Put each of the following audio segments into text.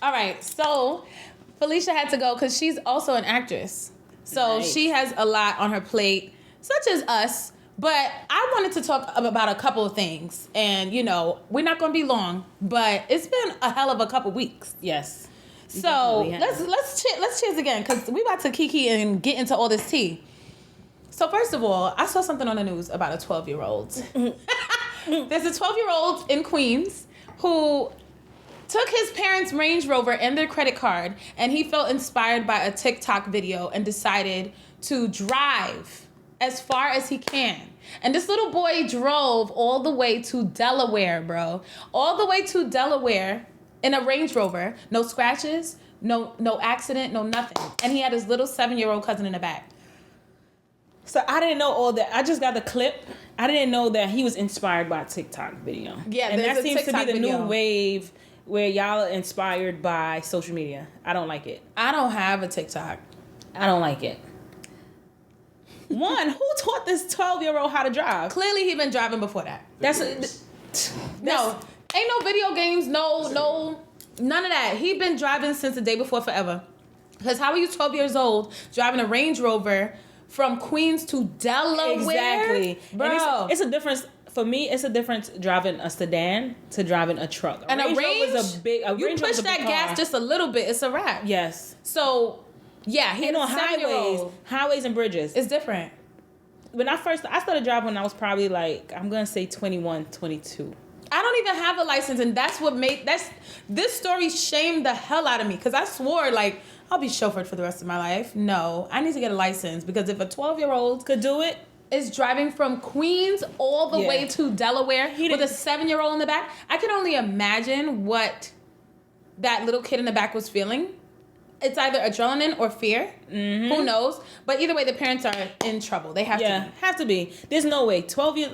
All right, so Felicia had to go because she's also an actress. So she has a lot on her plate, such as us. But I wanted to talk about a couple of things. And, you know, we're not going to be long, but it's been a hell of a couple weeks. Yes. So let's cheers again because we about to kiki and get into all this tea. So first of all, I saw something on the news about a 12-year-old. There's a 12-year-old in Queens who took his parents' Range Rover and their credit card, and he felt inspired by a TikTok video and decided to drive as far as he can. And this little boy drove all the way to Delaware, bro. All the way to Delaware in a Range Rover. No scratches, no accident, no nothing. And he had his little 7-year-old cousin in the back. So I didn't know all that. I just got the clip. I didn't know that he was inspired by a TikTok video. Yeah, and that seems TikTok to be the video. new wave where y'all are inspired by social media. I don't like it. I don't have a TikTok. I don't like it. One, who taught this 12-year-old how to drive? Clearly, he been driving before that. No, ain't no video games. No, none of that. He been driving since the day before forever. Because how are you 12 years old driving a Range Rover from Queens to Delaware? Exactly, bro. And it's a difference. For me, it's a difference driving a sedan to driving a truck. And a Range Rover's a big. You push that gas just a little bit, it's a wrap. Yes. So, yeah, he's on highways and bridges. It's different. When I started driving when I was probably like, I'm gonna say 21, 22. I don't even have a license, and that's what this story shamed the hell out of me because I swore like I'll be chauffeured for the rest of my life. No, I need to get a license because if a 12-year-old could do it, is driving from Queens all the way to Delaware with a 7-year-old in the back, I can only imagine what that little kid in the back was feeling. It's either adrenaline or fear. Mm-hmm. Who knows? But either way, the parents are in trouble. They have to be. Have to be. There's no way. 12 years...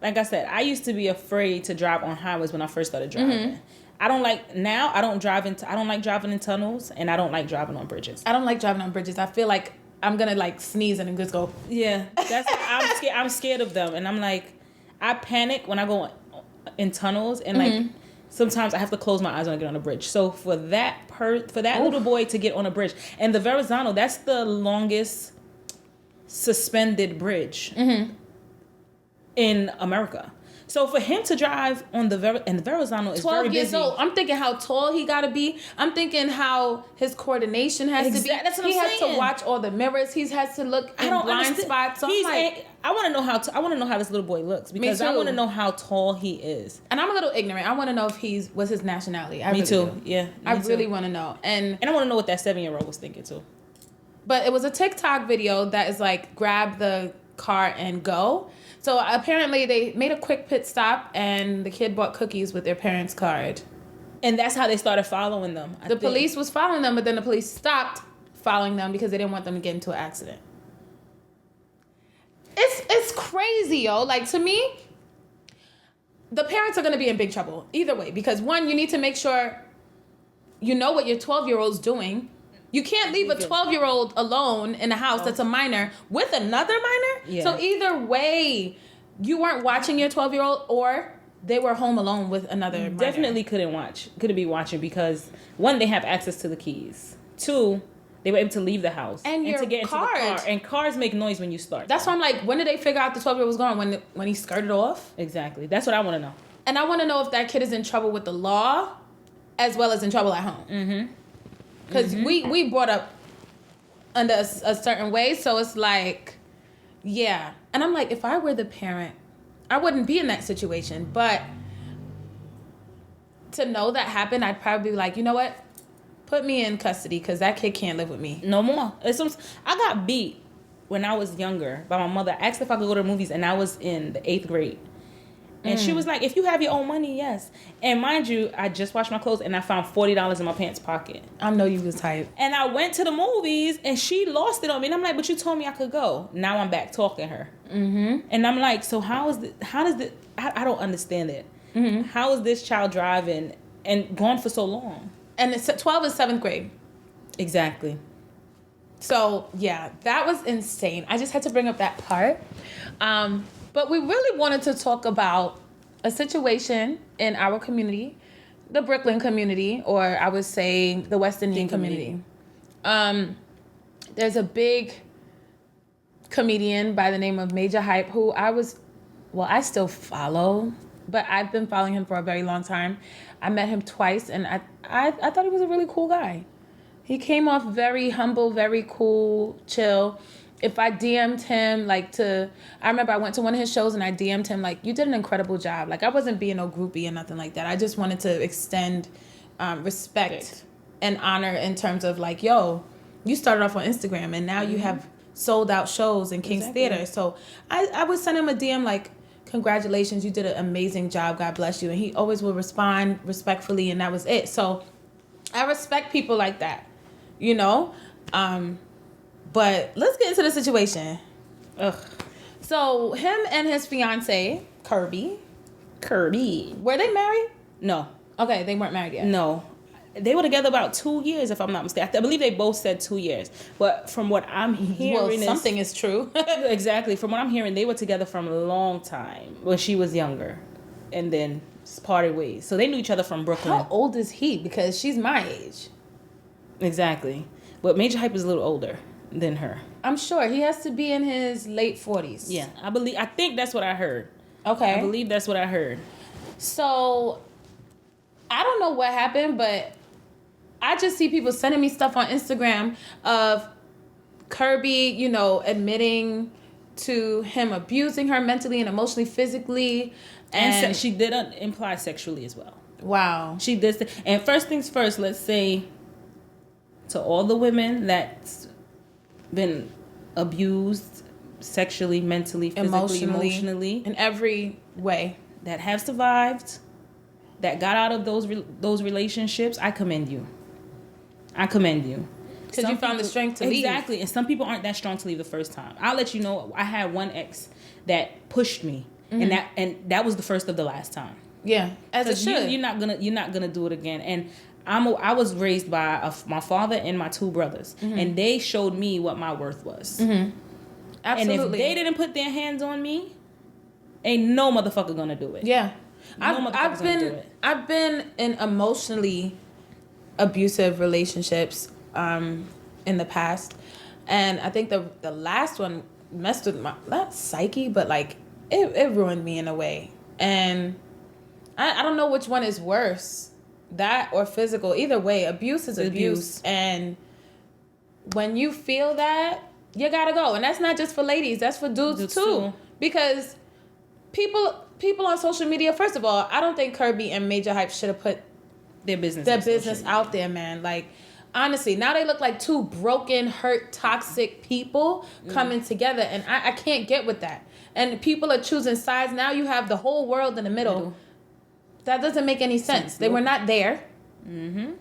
Like I said, I used to be afraid to drive on highways when I first started driving. Mm-hmm. I don't like driving in tunnels, and I don't like driving on bridges. I don't like driving on bridges. I feel like I'm gonna like sneeze and just go. Yeah, I'm scared of them, and I'm like, I panic when I go in tunnels, and like sometimes I have to close my eyes when I get on a bridge. So for that little boy to get on a bridge, and the Verrazano, that's the longest suspended bridge in America. So for him to drive on the Verrazano is 12 very years busy. old. I'm thinking how tall he got to be. I'm thinking how his coordination has to be. That's what he I'm has saying. to watch all the mirrors. He has to look in blind spots. So I want to know how this little boy looks because I want to know how tall he is. And I'm a little ignorant. I want to know if what's his nationality. Me too. Yeah. I really want to know. And I want to know what that 7-year-old was thinking too. But it was a TikTok video that is like grab the car and go. So apparently they made a quick pit stop and the kid bought cookies with their parents' card. And that's how they started following them. The police was following them, but then the police stopped following them because they didn't want them to get into an accident. It's crazy, yo. Like, to me, the parents are going to be in big trouble either way. Because, one, you need to make sure you know what your 12-year-old's doing. You can't leave a 12-year-old alone in a house that's a minor with another minor. Yeah. So either way, you weren't watching your 12-year-old or they were home alone with another minor. Definitely couldn't be watching because, one, they have access to the keys. Two, they were able to leave the house. And to get into the car. And cars make noise when you start. That's why I'm like, when did they figure out the 12-year-old was gone? When he skirted off? Exactly. That's what I want to know. And I want to know if that kid is in trouble with the law as well as in trouble at home. Mm-hmm. Because we brought up under a certain way, so it's like, yeah. And I'm like, if I were the parent, I wouldn't be in that situation. But to know that happened, I'd probably be like, you know what? Put me in custody because that kid can't live with me. No more. I got beat when I was younger by my mother. I asked if I could go to the movies, and I was in the 8th grade. And she was like, if you have your own money, yes. And mind you, I just washed my clothes and I found $40 in my pants pocket. I know you was hype. And I went to the movies and she lost it on me. And I'm like, but you told me I could go. Now I'm back talking her. Mm-hmm. And I'm like, so how does I don't understand it. Mm-hmm. How is this child driving and gone for so long? And 12 is 7th grade. Exactly. So, yeah, that was insane. I just had to bring up that part. But we really wanted to talk about a situation in our community the Brooklyn community, or I would say the West Indian community. There's a big comedian by the name of Majah Hype who I still follow, but I've been following him for a very long time. I met him twice, and I thought he was a really cool guy. He came off very humble, very cool, chill. If I DM'd him, I remember I went to one of his shows and I DM'd him, you did an incredible job. I wasn't being no groupie or nothing like that. I just wanted to extend respect and honor in terms of, yo, you started off on Instagram and now you have sold out shows in King's Theater. So I would send him a DM congratulations, you did an amazing job, God bless you. And he always would respond respectfully, and that was it. So I respect people like that, But let's get into the situation. Ugh. So him and his fiance, Kirby. Were they married? No. Okay, they weren't married yet. No. They were together about 2 years, if I'm not mistaken. I believe they both said 2 years. But from what I'm hearing, something is true. Exactly. From what I'm hearing, they were together from a long time when she was younger, and then parted ways. So they knew each other from Brooklyn. How old is he? Because she's my age. Exactly. But Majah Hype is a little older than her. I'm sure he has to be in his late 40s. Yeah, I think that's what I heard. Okay. I believe that's what I heard. So I don't know what happened, but I just see people sending me stuff on Instagram of Kirby, admitting to him abusing her mentally and emotionally, physically. And she did imply sexually as well. Wow. She did. And first things first, let's say to all the women that's been abused sexually, mentally, physically, emotionally. In every way. That have survived, that got out of those relationships, I commend you. Because you found the strength to leave. Exactly. And some people aren't that strong to leave the first time. I'll let you know, I had one ex that pushed me. Mm-hmm. And that was the first of the last time. Yeah. As it should. You're not gonna do it again. And I was raised by my father and my two brothers. Mm-hmm. And they showed me what my worth was. Mm-hmm. Absolutely. And if they didn't put their hands on me, ain't no motherfucker gonna do it. Yeah. I've been in emotionally abusive relationships in the past, and I think the last one messed with my, not psyche, but it ruined me in a way. And I don't know which one is worse, that or physical. Either way, abuse is abuse. And when you feel that, you gotta go. And that's not just for ladies, that's for dudes too. Because people on social media, first of all, I don't think Kirby and Majah Hype should have put their business out there, man. Honestly, now they look like two broken, hurt, toxic people coming together, and I can't get with that. And people are choosing sides. Now you have the whole world in the middle. That doesn't make any sense. They were not there. Mm-hmm.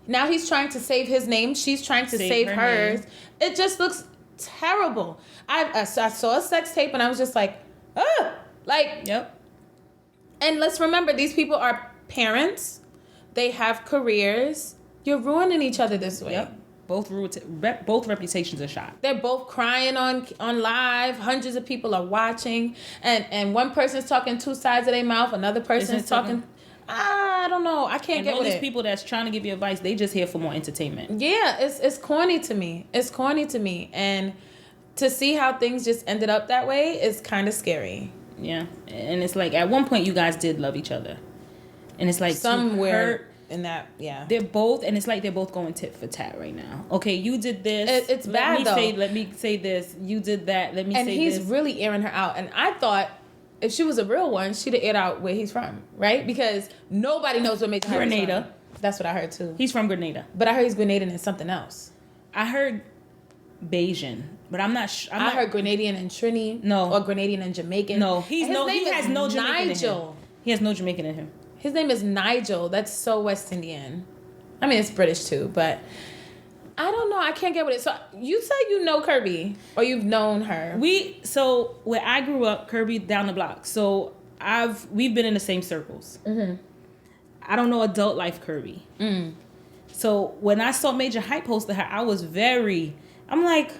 Now he's trying to save his name. She's trying to save hers. Name. It just looks terrible. I saw a sex tape, and I was just like, ah! Yep. And let's remember, these people are parents. They have careers. You're ruining each other this way. Yep. Both reputations are shot. They're both crying on live. Hundreds of people are watching. And one person's talking two sides of their mouth. Another person's talking... I don't know. I can't get with it. All these people that's trying to give you advice, they just here for more entertainment. Yeah, it's corny to me. And to see how things just ended up that way is kind of scary. Yeah. And it's at one point you guys did love each other. And it's somewhere in that, yeah. They're both going tit for tat right now. Okay, you did this. It's bad, though. Let me say this. You did that. Let me say this. And he's really airing her out. And I thought if she was a real one, she'd have aired out where he's from, right? Because nobody knows what Majah Hype is from. Grenada. That's what I heard, too. He's from Grenada. But I heard he's Grenadian and something else. I heard Bayesian, but I'm not sure. I heard Grenadian and Trini. No. Or Grenadian and Jamaican. No, he has no Jamaican in him. He has no Jamaican in him. His name is Nigel. That's so West Indian. I mean, it's British too, but I don't know. I can't get with it. So you said you know Kirby, or you've known her. So where I grew up, Kirby down the block. So we've been in the same circles. Mm-hmm. I don't know adult life Kirby. Mm. So when I saw Majah Hype posted her, I'm like,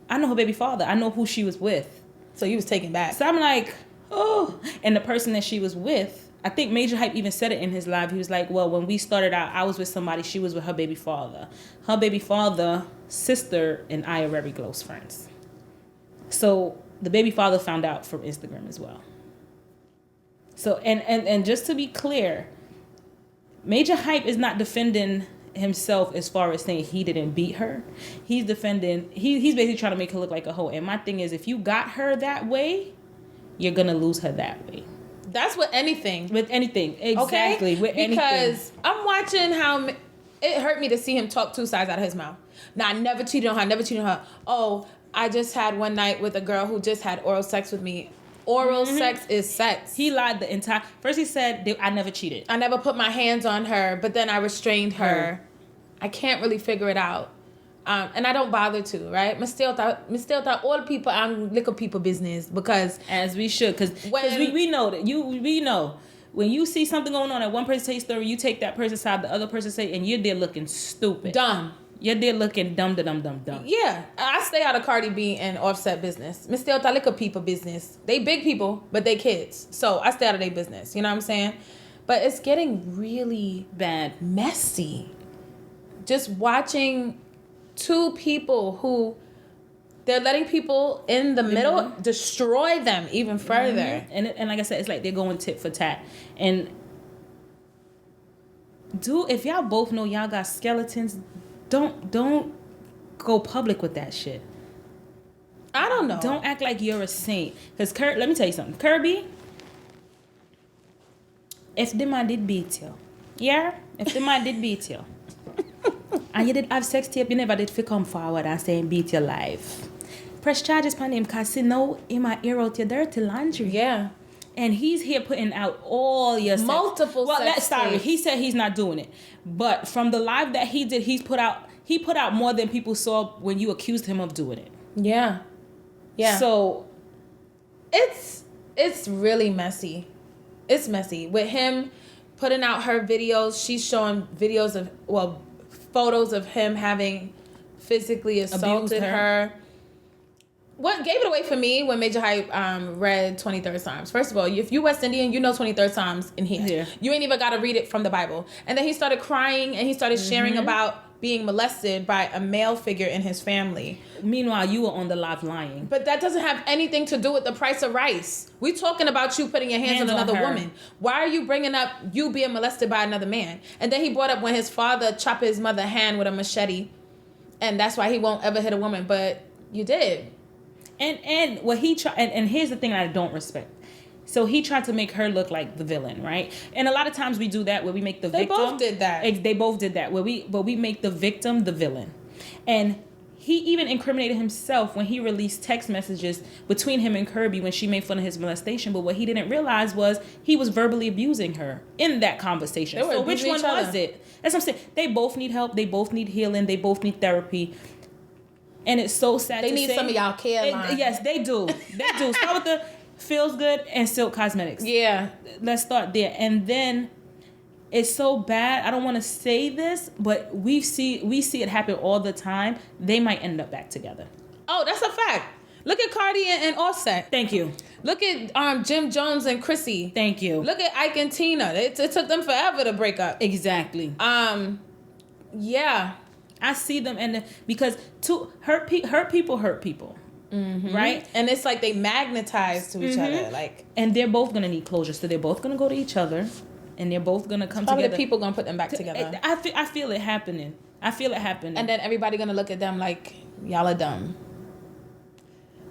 I know her baby father. I know who she was with. So you was taken back. So I'm like, oh. And the person that she was with, I think Majah Hype even said it in his live. He was like, well, when we started out, I was with somebody. She was with her baby father. Her baby father, sister, and I are very close friends. So the baby father found out from Instagram as well. So, and just to be clear, Majah Hype is not defending himself as far as saying he didn't beat her. He's defending, he's basically trying to make her look like a hoe. And my thing is, if you got her that way, you're going to lose her that way. That's with anything. With anything. Exactly. Okay? With anything. Because I'm watching how it hurt me to see him talk two sides out of his mouth. Now, I never cheated on her. Oh, I just had one night with a girl who just had oral sex with me. Oral sex is sex. He lied the entire... First he said, I never cheated. I never put my hands on her, but then I restrained her. I can't really figure it out. And I don't bother to, right? Me still thought all people liquor people business because... As we should, because we know that. We know. When you see something going on, and one person say story, you take that person's side, the other person say, and you're there looking stupid. Dumb. You're there looking dumb. Yeah. I stay out of Cardi B and Offset business. Me still thought liquor people business. They big people, but they kids. So I stay out of their business. You know what I'm saying? But it's getting really bad. Messy. Just watching... two people who they're letting people in the middle destroy them even further. And like I said, it's like they're going tit for tat. And if y'all both know y'all got skeletons, don't go public with that shit. I don't know. Don't act like you're a saint. Because let me tell you something. Kirby, if the man did beat you, and you did have sex tape, you never did come forward and say beat your life. Press charges on him because you know he might air out your dirty laundry. Yeah. And he's here putting out all your multiple sex tapes. He said he's not doing it. But from the live that he did, he put out more than people saw when you accused him of doing it. Yeah. Yeah. So it's really messy. It's messy. With him putting out her videos, she's showing videos of photos of him having physically assaulted her. What gave it away for me when Majah Hype read 23rd Psalms? First of all, if you West Indian, you know 23rd Psalms in here. Yeah. You ain't even got to read it from the Bible. And then he started crying and he started sharing about being molested by a male figure in his family. Meanwhile, you were on the live lying. But that doesn't have anything to do with the price of rice. We talking about you putting your hands on another woman. Why are you bringing up you being molested by another man? And then he brought up when his father chopped his mother's hand with a machete. And that's why he won't ever hit a woman. But you did. And what he tried, and here's the thing I don't respect. So he tried to make her look like the villain, right? And a lot of times we do that where we make the victim. They both did that. They both did that. But we make the victim the villain. And he even incriminated himself when he released text messages between him and Kirby when she made fun of his molestation. But what he didn't realize was he was verbally abusing her in that conversation. So which one was it? That's what I'm saying. They both need help. They both need healing. They both need therapy. And it's so sad to say. They need some of y'all care line. Yes, they do. They do. Start with the Feels Good and Silk Cosmetics. Yeah. Let's start there. And then it's so bad. I don't want to say this, but we see it happen all the time. They might end up back together. Oh, that's a fact. Look at Cardi and Offset. Thank you. Look at Jim Jones and Chrissy. Thank you. Look at Ike and Tina. It took them forever to break up. Exactly. Yeah. I see them, and because hurt people hurt people, right? And it's like they magnetize to each other, like. And they're both gonna need closure, so they're both gonna go to each other, and they're both gonna come probably together. The people gonna put them back together. I feel it happening. And then everybody gonna look at them like y'all are dumb.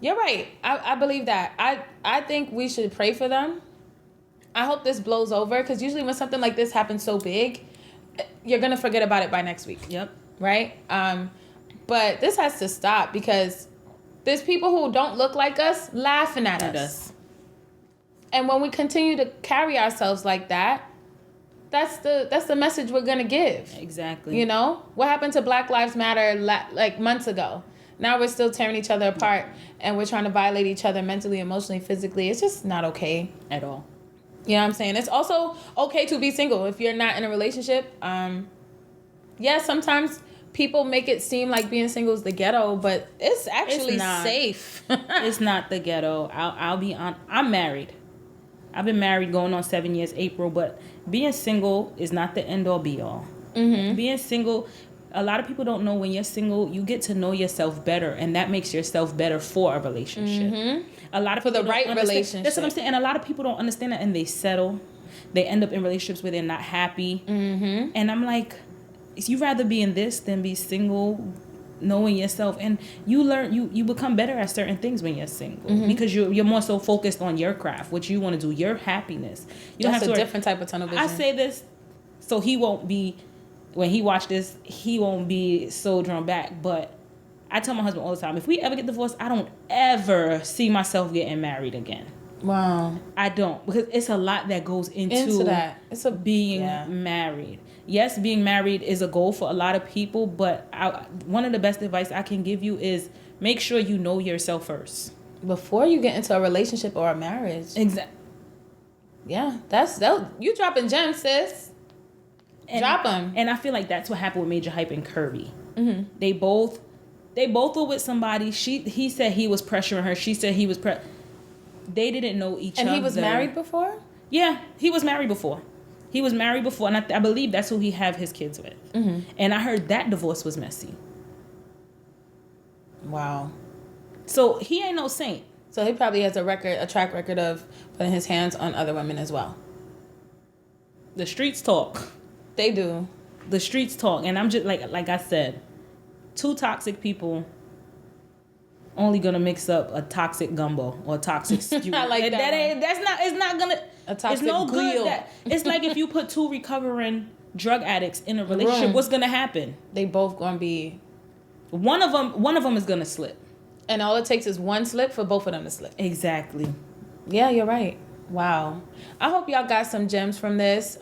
You're right. I believe that. I think we should pray for them. I hope this blows over because usually when something like this happens so big, you're gonna forget about it by next week. Yep. Right? But this has to stop because there's people who don't look like us laughing at us. And when we continue to carry ourselves like that, that's the message we're gonna give. Exactly. You know? What happened to Black Lives Matter like months ago? Now we're still tearing each other apart and we're trying to violate each other mentally, emotionally, physically. It's just not okay. At all. You know what I'm saying? It's also okay to be single if you're not in a relationship. Yeah, sometimes people make it seem like being single is the ghetto, but it's actually safe. It's not the ghetto. I'll be on. I'm married. I've been married going on 7 years April, but being single is not the end all be all. Mm-hmm. Being single, a lot of people don't know when you're single, you get to know yourself better, and that makes yourself better for a relationship. Mm-hmm. A lot of people for the right relationship. That's what I'm saying. And a lot of people don't understand that, and they settle. They end up in relationships where they're not happy. Mm-hmm. And I'm like, you'd rather be in this than be single, knowing yourself. And you learn, you become better at certain things when you're single, mm-hmm. because you're more so focused on your craft, what you want to do, your happiness. You don't have to. Different type of tunnel vision. I say this so he won't be, when he watched this, he won't be so drawn back. But I tell my husband all the time, if we ever get divorced, I don't ever see myself getting married again. Wow. I don't, because it's a lot that goes into that. It's being married. Yes, being married is a goal for a lot of people, but one of the best advice I can give you is make sure you know yourself first before you get into a relationship or a marriage. Exactly. Yeah, you dropping gems, sis. Drop them. And I feel like that's what happened with Majah Hype and Kirby. Mm-hmm. They both were with somebody. He said he was pressuring her. She said he was They didn't know each other. And he was married before? Yeah, he was married before. And I believe that's who he have his kids with. Mm-hmm. And I heard that divorce was messy. Wow. So he ain't no saint. So he probably has a track record of putting his hands on other women as well. The streets talk. They do. The streets talk. And I'm just, like I said, two toxic people only gonna mix up a toxic gumbo or a toxic stew. I like that. It's not gonna. A toxic it's no glue. good. It's like if you put two recovering drug addicts in a relationship, what's gonna happen? They both gonna be. One of them is gonna slip. And all it takes is one slip for both of them to slip. Exactly. Yeah, you're right. Wow. I hope y'all got some gems from this.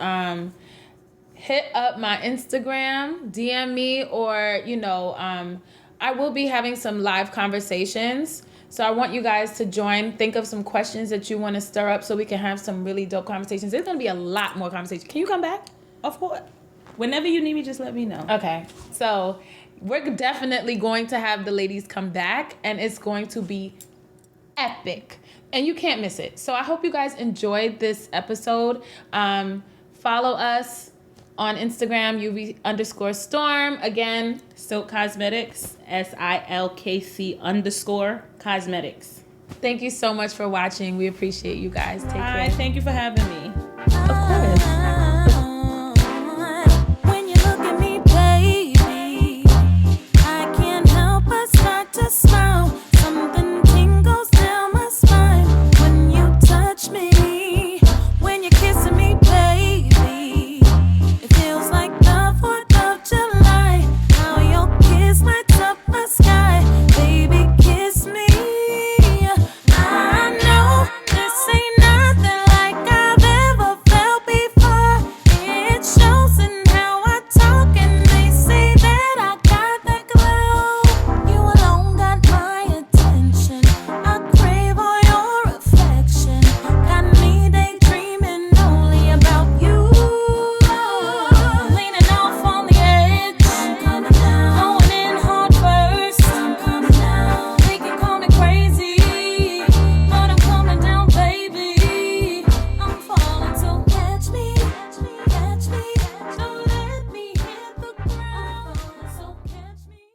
Hit up my Instagram, DM me, or I will be having some live conversations. So I want you guys to join. Think of some questions that you want to stir up so we can have some really dope conversations. There's going to be a lot more conversations. Can you come back? Of course. Whenever you need me, just let me know. Okay. So we're definitely going to have the ladies come back, and it's going to be epic. And you can't miss it. So I hope you guys enjoyed this episode. Follow us on Instagram, UV_Storm. Again, Silk Cosmetics, SILKC_cosmetics. Thank you so much for watching. We appreciate you guys. Take care. Thank you for having me.